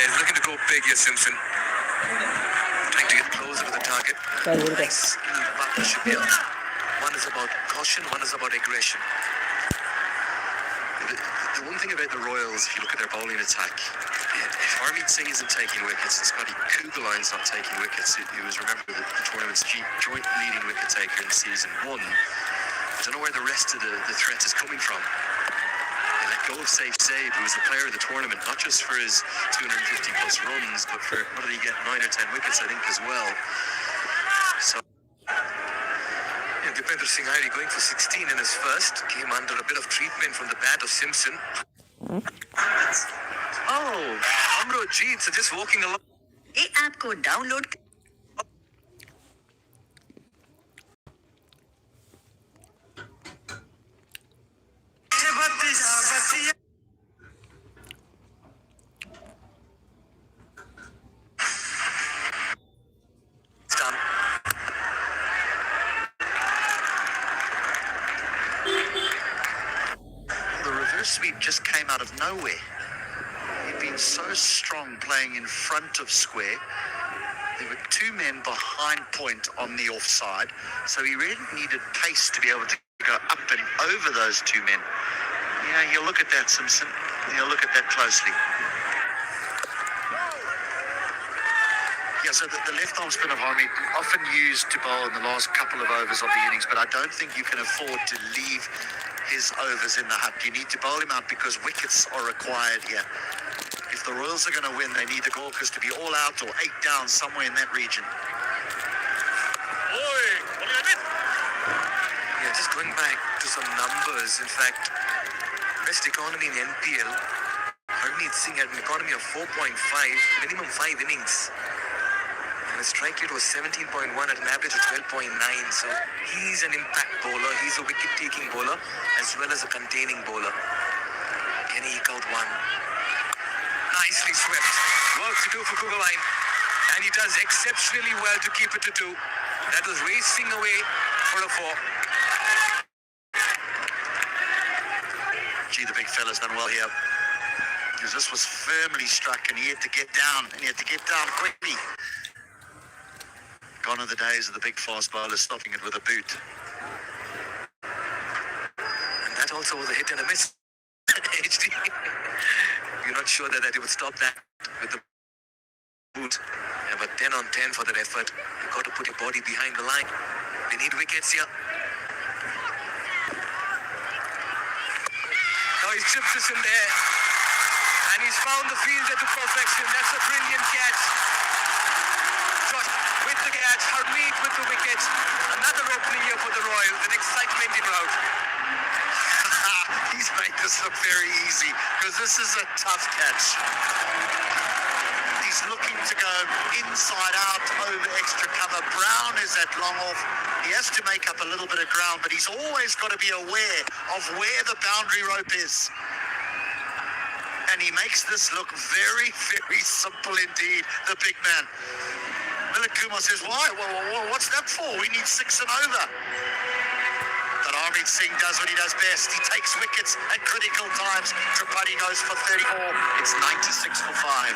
he's looking to go big here, Simpson. Trying to get closer to the target. Nice little partnership here. One is about caution, one is about aggression. The one thing about the Royals, if you look at their bowling attack, if Harmeet Singh isn't taking wickets, and Scotty Kugelein's not taking wickets, he was, remember, the tournament's joint leading wicket taker in season 1. I don't know where the rest of the threat is coming from. They let go of Safe Save, who was the player of the tournament, not just for his 250 plus runs, but for, what did he get, 9 or 10 wickets, I think, as well. So, Dipendra Singh Hari going for 16 in his first, came under a bit of treatment from the bat of Simpson. Oh, Amrojit, so just walking along. ये app को download The reverse sweep just came out of nowhere. He'd been so strong playing in front of square. There were 2 men behind point on the offside, so he really needed pace to be able to go up and over those 2 men. Yeah, you look at that, Simpson. You look at that closely. Yeah, so the left arm spin of Harmeet, often used to bowl in the last couple of overs of the innings, but I don't think you can afford to leave his overs in the hut. You need to bowl him out because wickets are required here. If the Royals are going to win, they need the Gauchos to be all out or 8 down somewhere in that region. Yeah, just going back to some numbers. In fact, best economy in NPL, Harmeet Singh had an economy of 4.5, minimum 5 innings. And his strike rate was 17.1 at an average of 12.9. So he's an impact bowler. He's a wicket-taking bowler as well as a containing bowler. Can he eke out one? Nicely swept. Work to do for Kugelheim. And he does exceptionally well to keep it to 2. That was racing away for a 4. Gee, the big fella's done well here. Because this was firmly struck and he had to get down. And he had to get down quickly. Gone are the days of the big fast bowlers stopping it with a boot. And that also was a hit and a miss. HD. You're not sure that he would stop that with the boot. Yeah, but 10 on 10 for that effort. You've got to put your body behind the line. They need wickets here. Now he chips this in there. And he's found the fielder to perfection. That's a brilliant catch. Josh with the catch. Harmeet with the wicket. Another opening here for the Royals. An excitement crowd. He's made this look very easy because this is a tough catch. He's looking to go inside out over extra cover. Brown is at long off. He has to make up a little bit of ground, but he's always got to be aware of where the boundary rope is. And he makes this look very, very simple indeed, the big man. Millet Kumar says, why? Well, what's that for? We need 6 and over. But Harmeet Singh does what he does best. He takes wickets at critical times. Tripathi goes for 34. It's 96 for 5.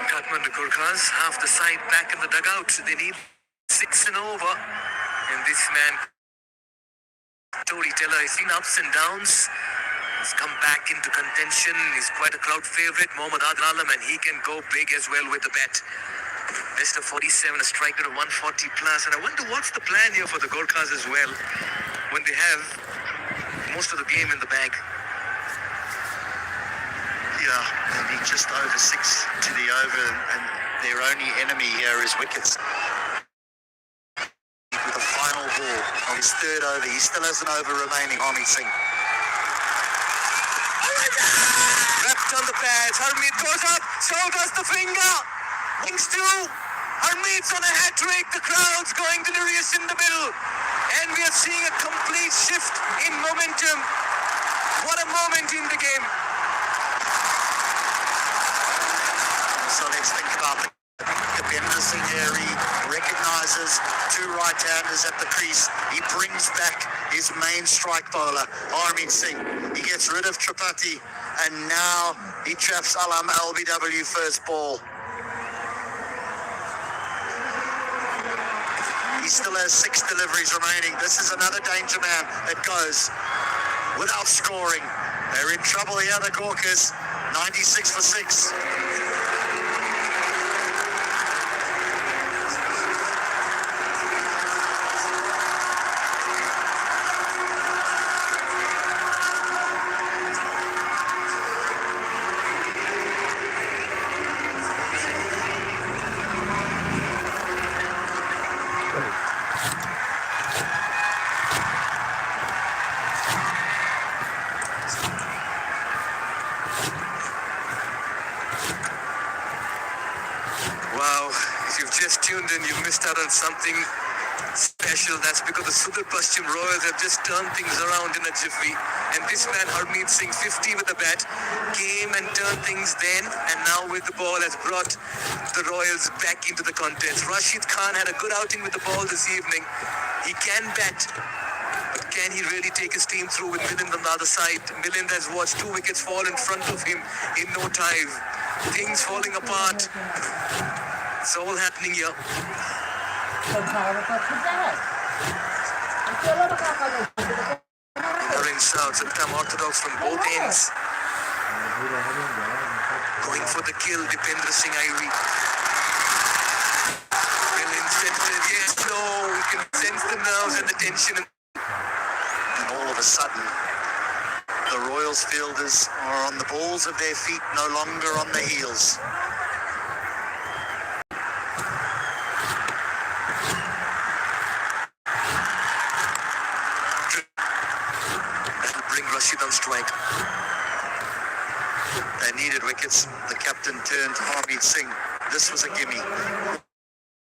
Kathmandu Gurkhas, half the side back in the dugout. They need 6 and over. And this man, storyteller, he's seen ups and downs. He's come back into contention. He's quite a crowd favorite, Mohammad Adil Alam, and he can go big as well with the bat. Best of 47, a strike rate of 140 plus. And I wonder what's the plan here for the Gurkhas as well when they have most of the game in the bag. Yeah, they need just over 6 to the over, and their only enemy here is wickets. With the final ball on his 3rd over, he still has an over remaining, Harmeet Singh. Wrapped on the pads, Harmeet goes up, so does the finger. Wings 2. Harmeet's on a hat-trick. The crowd's going delirious in the middle. And we are seeing a complete shift in momentum. What a moment in the game. So let's think about the Bender Singh here. He recognises two right-handers at the crease. He brings back his main strike bowler, Harmeet Singh. He gets rid of Tripathi, and now he traps Alam LBW first ball. He still has 6 deliveries remaining. This is another danger man that goes without scoring. They're in trouble here, the Gorkas. 96 for 6. Wow, if you've just tuned in, you missed out on something special. That's because the Sudar Paschim Royals have just turned things around in a jiffy. And this man, Harmeet Singh, 50 with the bat, came and turned things then, and now with the ball has brought the Royals back into the contest. Rashid Khan had a good outing with the ball this evening. He can bat, but can he really take his team through with Milind on the other side? Milind has watched 2 wickets fall in front of him in no time. Things falling apart. It's all happening here. They're in shouts, sometimes orthodox from both ends. Going for the kill, Dipendra Singh Irie. Milind sensitive, yes, no, we can sense the nerves and the tension. And all of a sudden, the Royals fielders are on the balls of their feet, no longer on the heels. That'll bring Rashid on strike. They needed wickets. The captain turned Harmeet Singh. This was a gimme.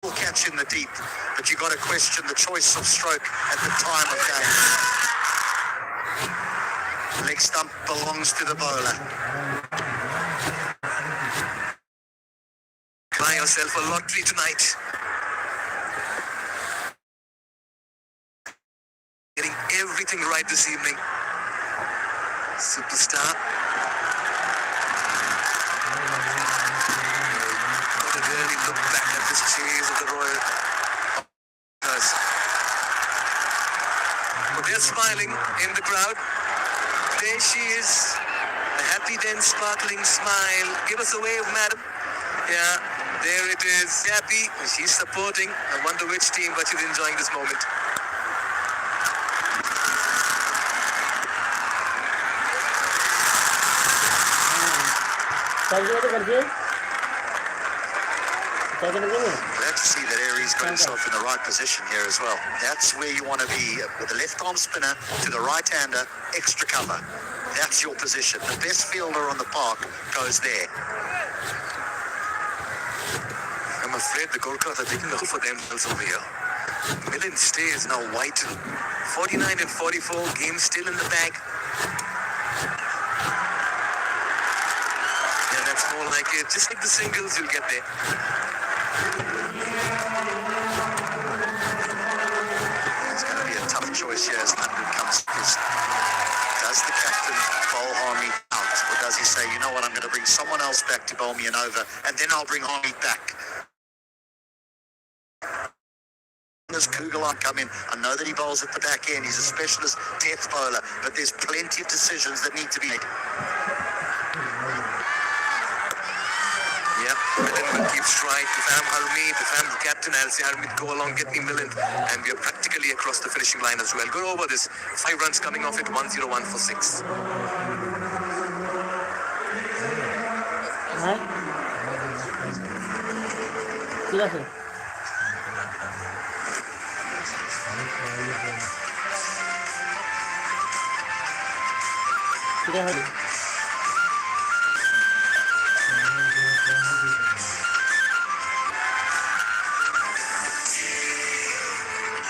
We'll catch in the deep, but you got to question the choice of stroke at the time of game. Leg stump belongs to the bowler. Buy yourself a lottery tonight. Getting everything right this evening. Superstar. Got to really look back at this chase of the Royal. But they're smiling in the crowd. There she is. A happy, dense, sparkling smile. Give us a wave, madam. Yeah, there it is. Happy. She's supporting. I wonder which team, but she's enjoying this moment. Glad to see that Aries got himself in the right position here as well. That's where you want to be, with the left arm spinner to the right hander, extra cover. That's your position. The best fielder on the park goes there. I'm afraid the Gorkhas are taking the hook for themselves over here. Milind stays now vital. 49 and 44, game still in the bag. Yeah, that's more like it. Just like the singles, you'll get there. It's going to be a tough choice here as 100 comes first. Does the captain bowl Harmeet out, or does he say, you know what, I'm going to bring someone else back to bowl me an over, and then I'll bring Harmeet back? Does Kugalan come in? I know that he bowls at the back end. He's a specialist death bowler, but there's plenty of decisions that need to be made. Yeah, Milind will keep strike. If I'm Harmeet, if I'm the captain, I'll say, Harmeet, go along, get me Milind. And we are practically across the finishing line as well. Go over this. 5 runs coming off it, 101 for 6. ঠিক আছে ঠিক আছে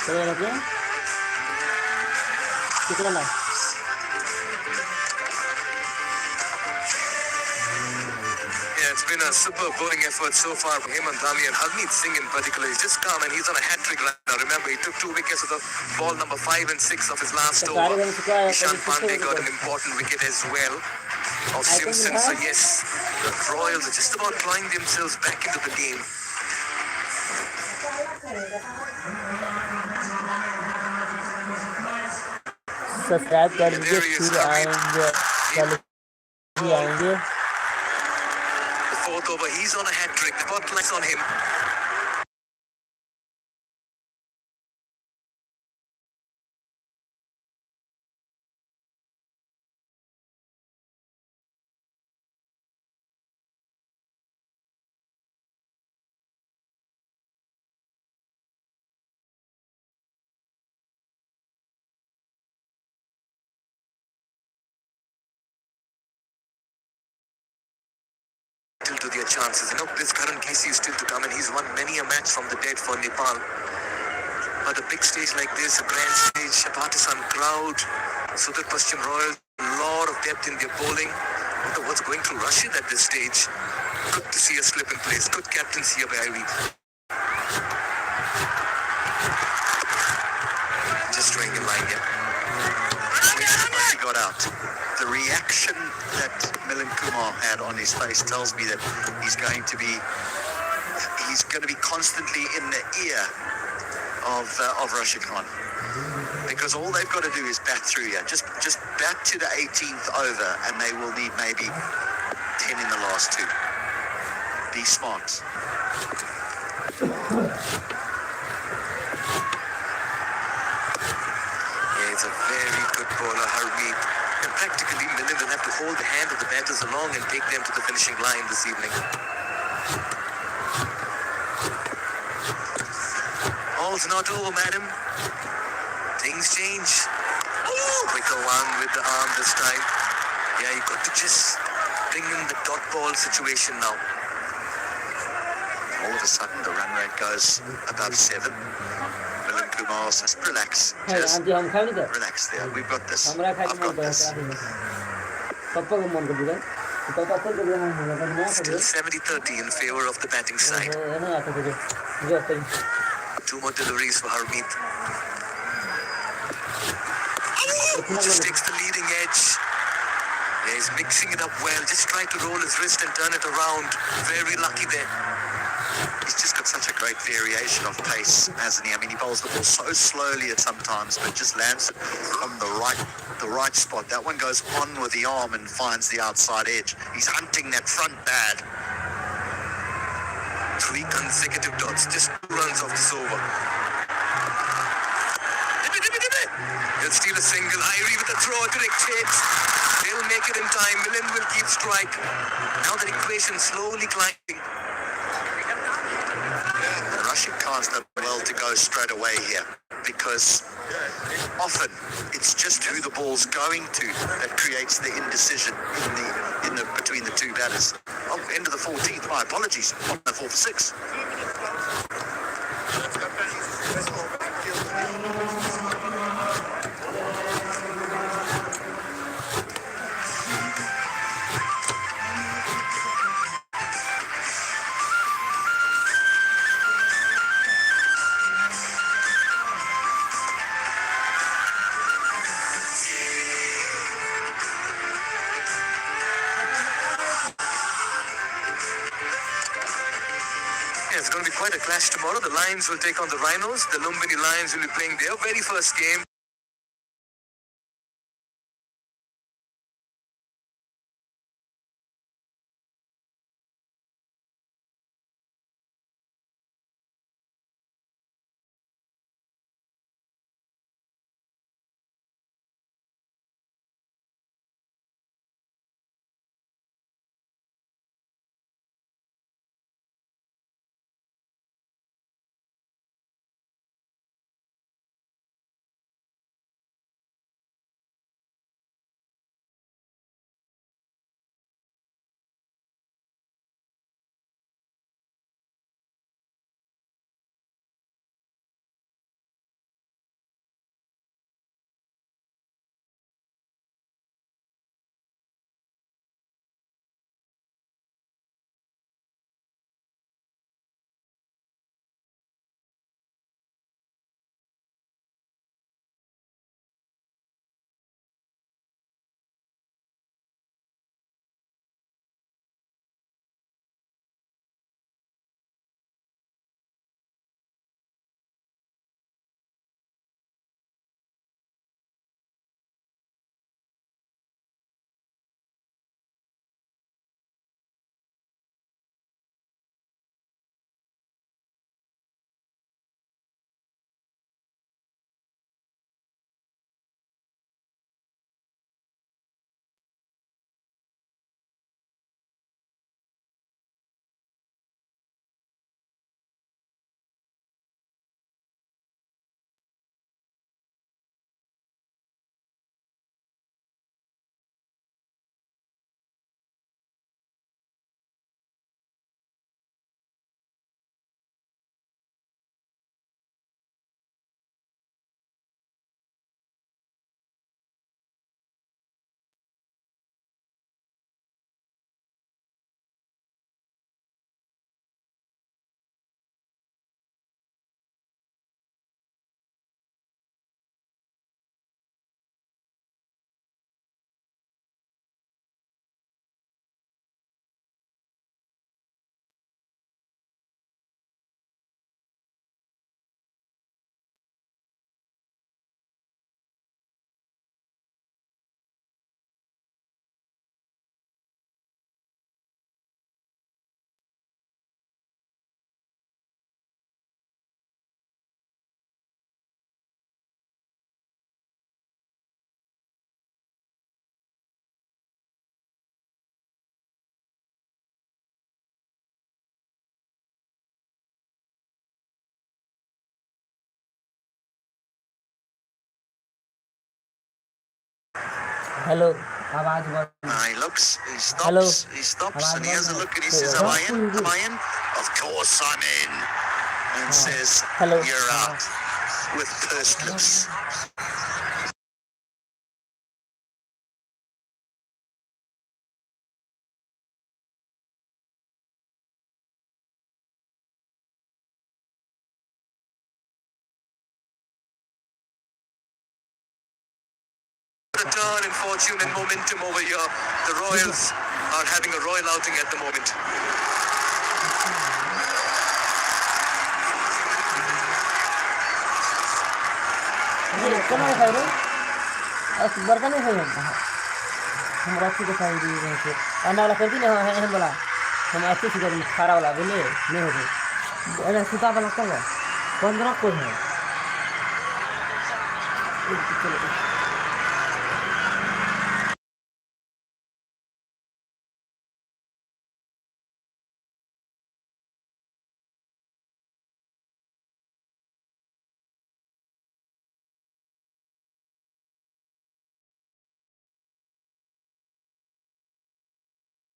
चले जाते हैं कितना ना Yeah, it's been a super bowling effort so far for him and Dhami and Harmeet Singh in particular. He's just come and he's on a hat-trick right now. Remember, he took 2 wickets with the ball number 5 and 6 of his last over. Ishan Pandey got an important wicket as well of Simpson. So yes, the Royals are just about clawing themselves back into the game. Subscribe कर And लीजिए there he is, फिर आएंगे Harmeet. भी आएंगे The fourth over, he's on a hat-trick. The spotlight's on him. Still to their chances. This current Casey is still to come and he's won many a match from the dead for Nepal. But a big stage like this, a grand stage, a partisan crowd, Sudat Paschim Royals, a lot of depth in their bowling. Wonder what's going through Rashid at this stage. Good to see a slip in place. Good captaincy here by Ivy. Just trying in line here. He got out. The reaction that Milind Kumar had on his face tells me that he's going to be constantly in the ear of Rashid Khan, because all they've got to do is bat through here. Just bat to the 18th over, and they will need maybe 10 in the last two. Be smart. He's a very good bowler, Harmeet. And practically, Milind will have to hold the hand of the batters along and take them to the finishing line this evening. All's not over, madam. Things change. Quicker one with the arm this time. Yeah, you got to just bring in the dot ball situation now. All of a sudden, the run rate goes above 7. Milind Kumar says, relax. है Just aunty हम खाने थे relax there. We've got this. हमरा खाए I've मन got कर this. पापा को मन कर दिया पापा को कर दिया हम लगा ना Still 70-30 in favor of the batting side. है ना आता तुझे जो तो 2 more deliveries for Harmeet. Just takes the leading edge. Yeah, he's mixing it up well. Just trying to roll his wrist and turn it around. Very lucky there. He's just got such a great variation of pace, hasn't he? I mean, he bowls the ball so slowly at some times, but just lands it on the right spot. That one goes on with the arm and finds the outside edge. He's hunting that front pad. 3 consecutive dots. Just 2 runs off this over. He'll steal a single. Irie with a throw, a direct hit. They'll make it in time. Milind will keep strike. Now the equation slowly climbing. Rashid Khan's done well to go straight away here, because often it's just who the ball's going to that creates the indecision in the between the two batters. Oh, end of the 14th. My apologies. On the 4 for 6. Yeah, it's going to be quite a clash tomorrow. The Lions will take on the Rhinos. The Lumbini Lions will be playing their very first game hello आवाज बंद He looks, he Hello. stops and he has a look and he says, am I in? Am I in? Of course I'm in. And says, Hello. you're out. With pursed lips. A turn in fortune and momentum over here. The Royals are having a royal outing at the moment. कौन है रे बरका नहीं है हम राखी के side दिए हैं से आना वाला करती नहीं है बोला हम अच्छे से करें खारा वाला बोले नहीं हो गए अरे सीता वाला कर लो 15 कोई है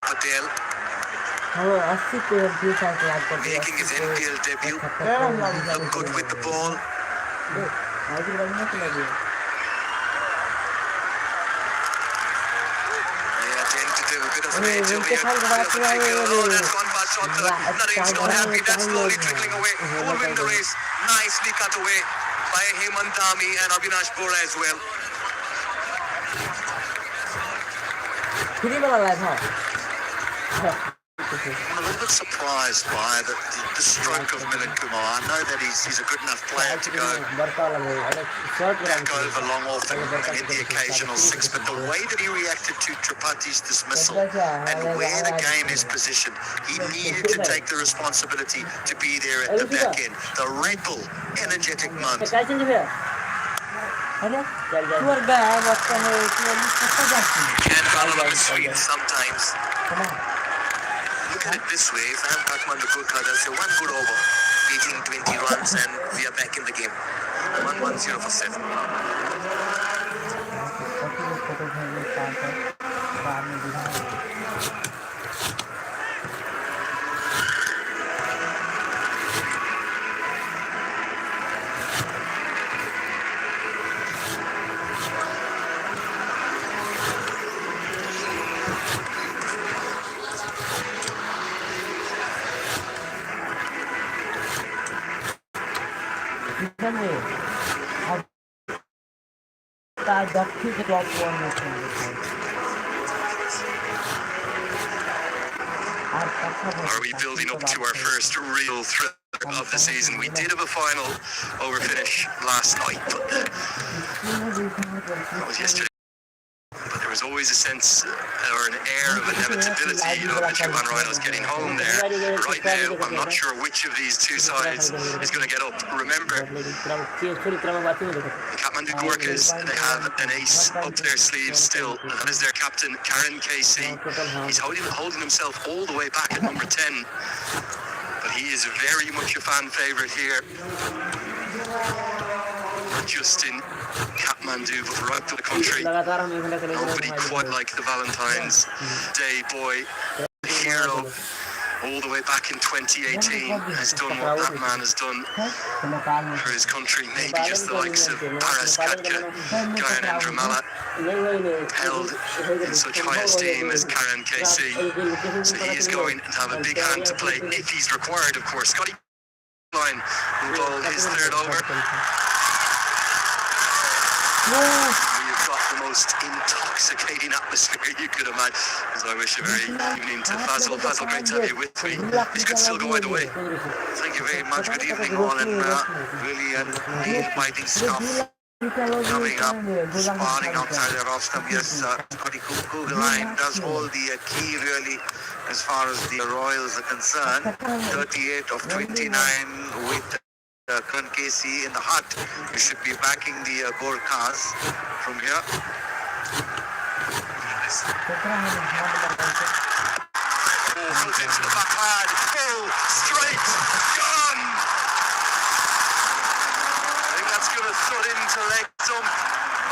Patel हम 80 पे भी साथ याद करते हैं making his NPL debut. Looked good with the ball. आज बढ़िया चला गया Yeah, tentative, a bit of rage over here. Oh, that's gone past shot. Nareem's not happy. That's slowly trickling away. Who will win the race? Nicely cut away by Hemant Dhami and Avinash Bora as well. Free वाला life है I'm a little bit surprised by the stroke of Milind Kumar. I know that he's a good enough player to go बरका वाला है अरे shot back over long off and hit the occasional six, but the way that he reacted to Tripathi's dismissal and where the game is positioned, he needed to take the responsibility to be there at the back end. The Red Bull energetic month. क्या change है अरे तू और गया है वक्त है तू कितना जाती Can follow up the sweet sometimes. है Look at it this way. If I'm Kathmandu Gurkha, they'll say one good over, 18-20 runs, and we are back in the game. 1-1-0 for 7. Are we building up to our first real thrill of the season? We did have a final over finish last night, but that was yesterday. But there was always a sense or an air of inevitability, the Japan Rhinos getting home there. Right now, I'm not sure which of these two sides is going to get up. Remember, the Kathmandu Gorkhas, they have an ace up their sleeves still. That is their captain, Karen KC. He's holding himself all the way back at number 10. But he is very much a fan favourite here. Not just in Kathmandu, but throughout the country. Nobody quite like the Valentine's Day boy, the hero, all the way back in 2018, has done what that man has done for his country. Maybe just the likes of Paras Katka, Gyanendra Mala, held in such high esteem as Karan KC. So he is going to have a big hand to play if he's required, of course. Scotty Line will bowl his third over. We've got the most intoxicating atmosphere you could imagine. As I wish a very evening to Fazal. Fazal, great to have you with me. This could still go either way. Thank you very much. Good evening, all, and really nail-biting stuff coming up. Sparring outside the rostrum. Yes, Scotty Kugelheim does hold the key, really, as far as the Royals are concerned. 38 of 29 with Karan KC in the hut. You should be backing the Gorkhas from here. Pulled into the backhand. Full, straight, gone! I think that's going to thud into leg stump.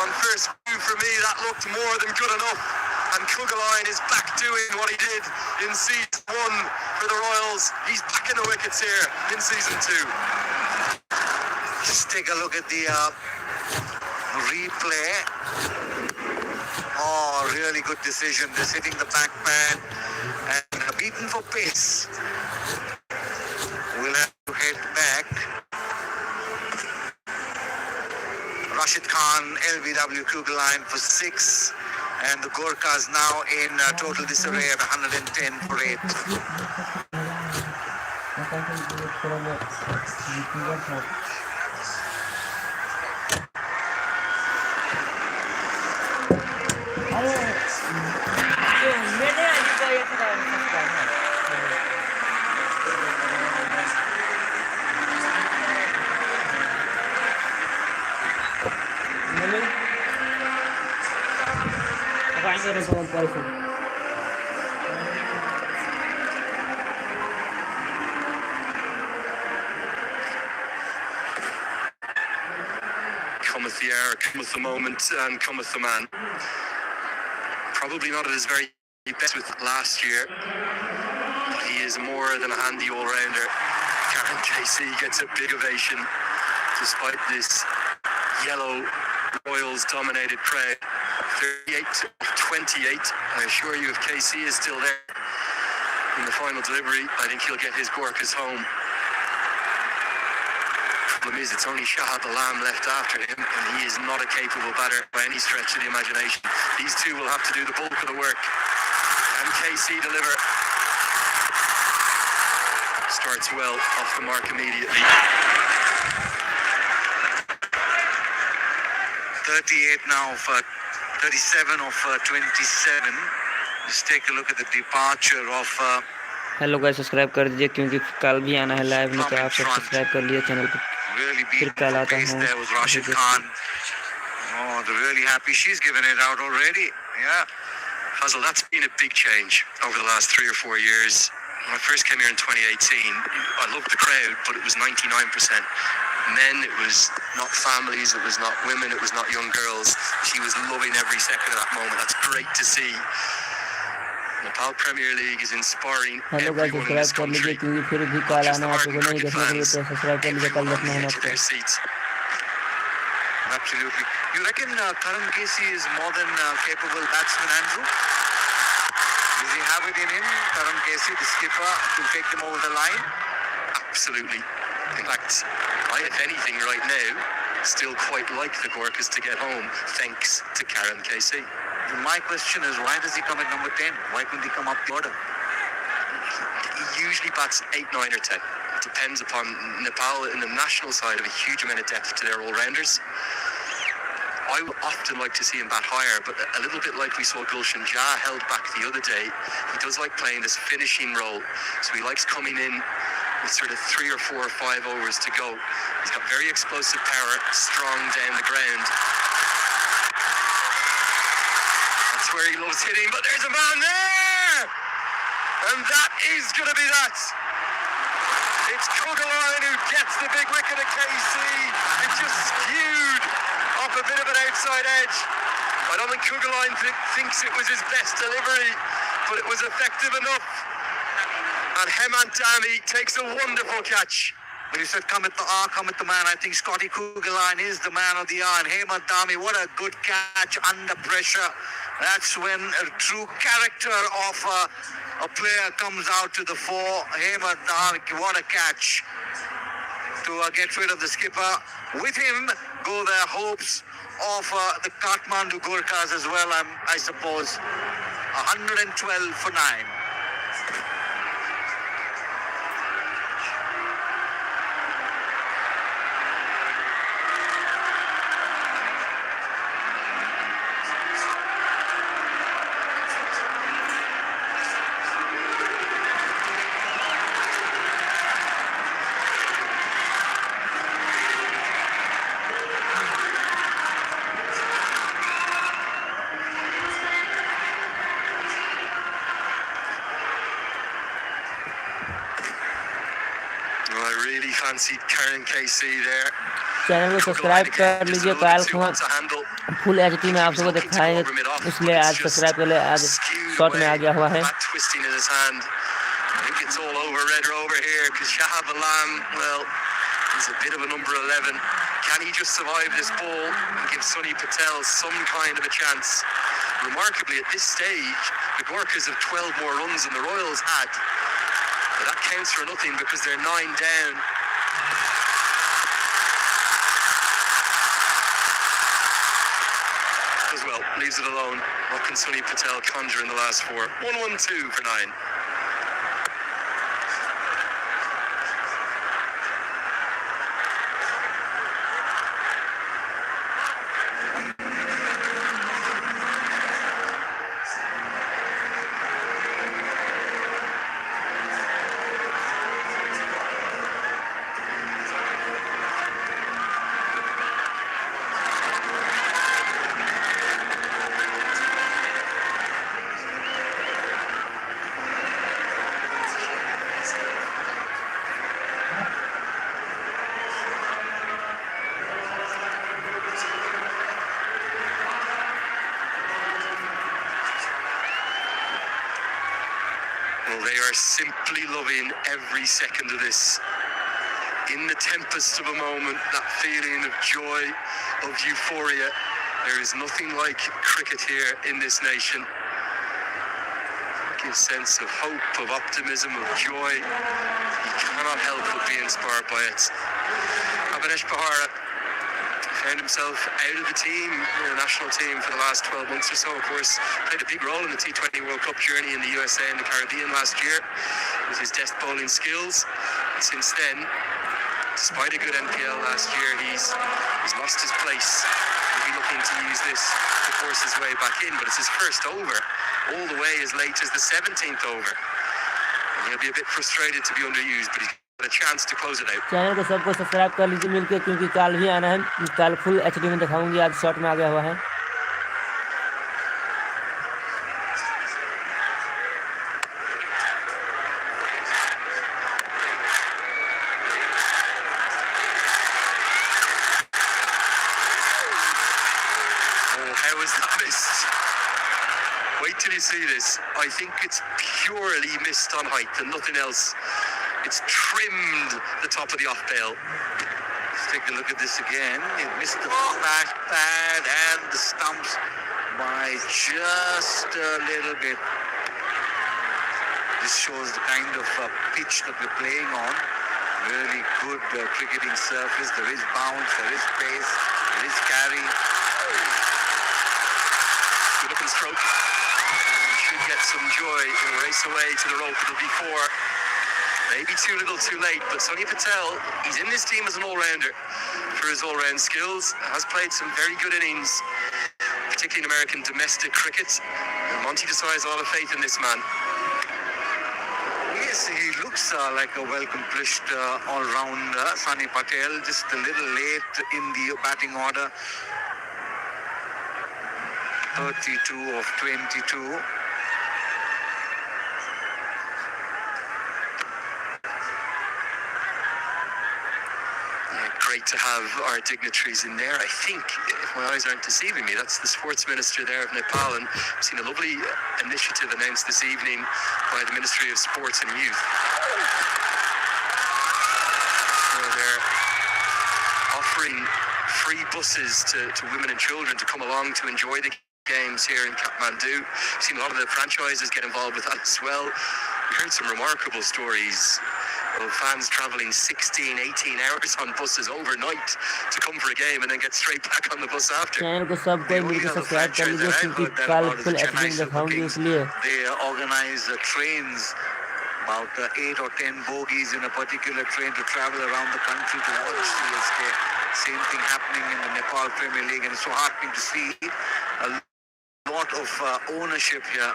On first view, for me, that looked more than good enough. And Kugeline is back doing what he did in season 1 for the Royals. He's back in the wickets here in season 2. Just take a look at the replay. Oh, really good decision. Just hitting the back pad and beaten for pace. We'll have to head back. Rashid Khan, LBW Kugeline for 6. And the Gorkhas now in total disarray at 110 for 8. Cometh the hour, cometh the moment, and cometh the man. Probably not at his very best with last year, but he is more than a handy all-rounder. Karen Casey gets a big ovation despite this yellow Royals-dominated crowd. 38-28. I assure you, if KC is still there in the final delivery, I think he'll get his Gorkhas home. Problem is, it's only Shahab Alam left after him, and he is not a capable batter by any stretch of the imagination. These two will have to do the bulk of the work. And KC deliver. Starts well, off the mark immediately. 38 now for 37 of 27. Just take a look at the departure of hello guys, subscribe कर दीजिए क्योंकि कल भी आना है live में, तो आप सब सब्सक्राइब कर लिए चैनल को। really फिर beaten कल for आता pace हूँ। there was Rashid Khan. Oh, they're really happy. She's given it out already. Yeah. Fazal, that's been a big change over the last 3 or 4 years. When I first came here in 2018, I loved the crowd, but it was 99% men, it was not families, it was not women, it was not young girls. She was loving every second of that moment. That's great to see. Nepal Premier League is inspiring hello guys, everyone in this subscribe कर लीजिए country. क्योंकि फिर भी Not कल just the आना है, आप Martin लोगों को नहीं cricket देखने के लिए fans, तो सब्सक्राइब कर लीजिए, कल everyone on देखना the है edge of आपको। their seats. Absolutely. You reckon Karan Casey is more than capable batsman, Andrew? Does he have it in him, Karan Casey, the skipper, to take them over the line? Absolutely. In fact, I, if anything, right now, still quite like the Gorkhas to get home, thanks to Karen KC. My question is, why does he come at number 10? Why couldn't he come up the order? He usually bats 8, 9 or 10. It depends upon Nepal in the national side of a huge amount of depth to their all-rounders. I would often like to see him bat higher, but a little bit like we saw Gulshan Jah held back the other day, he does like playing this finishing role. So he likes coming in with sort of 3 or 4 or 5 overs to go. He's got very explosive power, strong down the ground. That's where he loves hitting, but there's a man there! And that is going to be that. It's Kugeline who gets the big wicket at KC. It just skewed off a bit of an outside edge. I don't think Kugeline thinks it was his best delivery, but it was effective enough. And Hemant Dami takes a wonderful catch. When you said come at the hour, come at the man, I think Scotty Kugeline is the man of the hour. And Hemant Dami, what a good catch under pressure. That's when a true character of a player comes out to the fore. Hemant Dami, what a catch to get rid of the skipper. With him go their hopes of the Kathmandu Gorkhas as well, I suppose. 112 for 9. Well, I really fancied Karen KC there. Channel को Took a line subscribe again, कर just a लीजिए। little कल bit too को hot to handle. Full HD में He आप was सबको looking to go दिखाएंगे, over mid off, but इसलिए it's आज just सब्सक्राइब कर ले। आज skewed शॉर्ट में आ away. गया हुआ है। Bat twisting in his hand. I think it's all over red over here because Shahab Alam, well, he's a bit of a number 11. Can he just survive this ball and give Sonny Patel some kind of a chance? Remarkably, at this stage, the Gorkhas have 12 more runs than the Royals had. But that counts for nothing because they're 9 down. As well, leaves it alone. What can Sonny Patel conjure in the last 4? 1-1-2 for 9. Well, they are simply loving every second of this. In the tempest of a moment, that feeling of joy, of euphoria, there is nothing like cricket here in this nation. It gives sense of hope, of optimism, of joy. You cannot help but be inspired by it. Abhinesh Bahara found himself out of the team, the national team, for the last 12 months or so. Of course, played a big role in the T20 World Cup journey in the USA and the Caribbean last year with his death bowling skills. And since then, despite a good NPL last year, he's lost his place. He'll be looking to use this to force his way back in, but it's his first over, all the way as late as the 17th over. And he'll be a bit frustrated to be underused, but he's got a chance to close it out. Channel को सबको subscribe कर लीजिए मिलके, क्योंकि कल भी आना है। कल फुल एचडी में दिखाऊंगी, आज शॉर्ट में आ गया हुआ है। How was that missed? Wait till you see this. I think it's purely missed on height and nothing else. It's trimmed the top of the off bail. Let's take a look at this again. It missed the flash pad and the stumps by just a little bit. This shows the kind of pitch that we're playing on. Really good cricketing surface. There is bounce, there is pace, there is carry. Good looking stroke. Should get some joy. He'll race away to the rope. It'll be 4. Maybe too little too late, but Sonny Patel, he's in this team as an all-rounder for his all-round skills, has played some very good innings, particularly in American domestic cricket. And Monty Desai has a lot of faith in this man. Yes, he looks like a well-accomplished all-rounder, Sonny Patel, just a little late in the batting order. 32 of 22. Great to have our dignitaries in there. I think, if my eyes aren't deceiving me, that's the sports minister there of Nepal, and I've seen a lovely initiative announced this evening by the Ministry of Sports and Youth. Where they're offering free buses to women and children to come along to enjoy the games here in Kathmandu. I've seen a lot of the franchises get involved with that as well. We heard some remarkable stories of fans travelling 16, 18 hours on buses overnight to come for a game and then get straight back on the bus after. Channel को सबको मिलकर subscribe कर लीजिए, क्योंकि कल full HD में दिखाऊंगी, इसलिए They organize trains, about 8 or 10 bogies in a particular train to travel around the country to watch CSK. Same thing happening in the Nepal Premier League, and it's so heartening to see a lot of ownership here.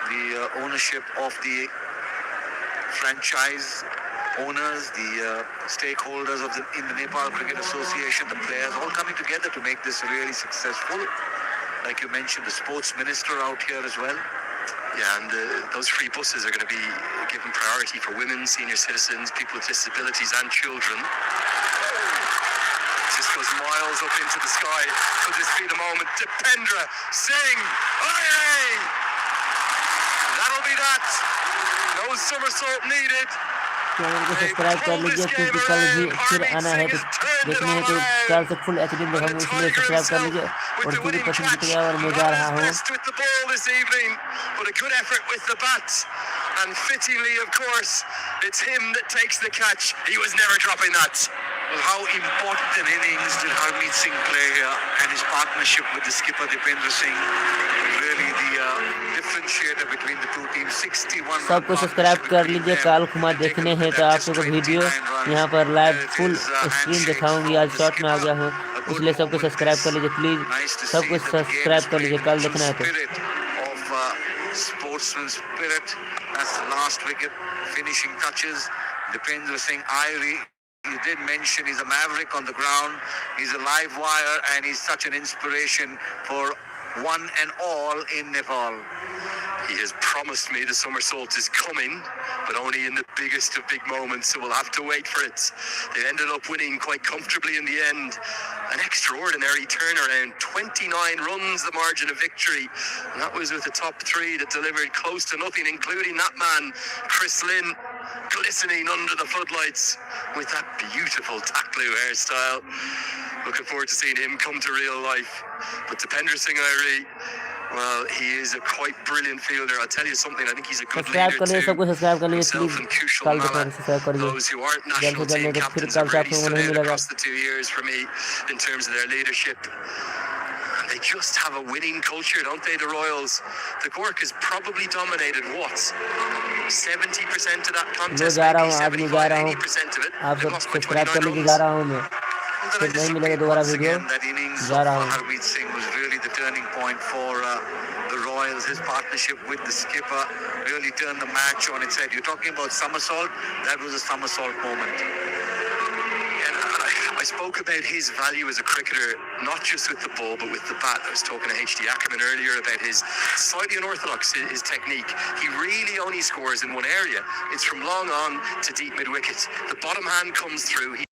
The ownership of the franchise owners, the stakeholders in the Nepal Cricket Association, the players, all coming together to make this really successful. Like you mentioned, the sports minister out here as well. Yeah, and those free buses are going to be given priority for women, senior citizens, people with disabilities and children. It's his balls up into the sky. Could this be the moment? Dipendra Singh. Aye! That'll be that. No somersault needed. Channel को subscribe कर लीजिए क्योंकि कल भी फिर आना है तो देखने हैं तो कल से फुल एचडी में दिखाऊंगा इसलिए सब्सक्राइब कर लीजिए और पूरी पसंद की तरह और मैं जा रहा हूँ But a good effort with the bat, and fittingly, of course, it's him that takes the catch. He was never dropping that. Well, how important an innings did Harmeet Singh play here, and his partnership with the skipper Dipendra Singh. Really the differentiator between the two teams. 61 सबको subscribe कर लीजिए। काल खुमा देखने हैं तो आप लोगों को वीडियो यहाँ पर लाइव फुल स्क्रीन दिखाऊंगी। आज शॉर्ट में आ गया हूँ इसलिए सबको सब्सक्राइब कर लीजिए प्लीज। सबको सब्सक्राइब कर लीजिए कल देखना है तो। Sportsman spirit. That's the last wicket. Finishing touches. Dipendra Singh Irie. You did mention he's a maverick on the ground. He's a live wire and he's such an inspiration for one and all in Nepal. He has promised me the somersault is coming, but only in the biggest of big moments, so we'll have to wait for it. They ended up winning quite comfortably in the end. An extraordinary turnaround, 29 runs the margin of victory, and that was with the top three that delivered close to nothing, including that man, Chris Lynn, glistening under the floodlights with that beautiful Taklu hairstyle. Looking forward to seeing him come to real life. But Dipendra Singh Irie, well, he is a quite brilliant fielder. I'll tell you something, I think he's a good leader too. Himself and Kushal Mala, those who aren't national team captains have really stood out across the 2 years for me in terms of their leadership. They just have a winning culture, don't they, the Royals? The Cork has probably dominated what? 70% of that contest, maybe 75, 80% of it. They've lost by 29 runs. फिर नहीं मिलेगा दोबारा video जा रहा हूँ। Harmeet Singh was really the turning point for the Royals. His partnership with the skipper really turned the match on its head. You're talking about somersault. That was a somersault moment. I spoke about his value as a cricketer, not just with the ball, but with the bat. I was talking to H.D. Ackerman earlier about his slightly unorthodox, his technique. He really only scores in one area. It's from long on to deep mid-wicket. The bottom hand comes through.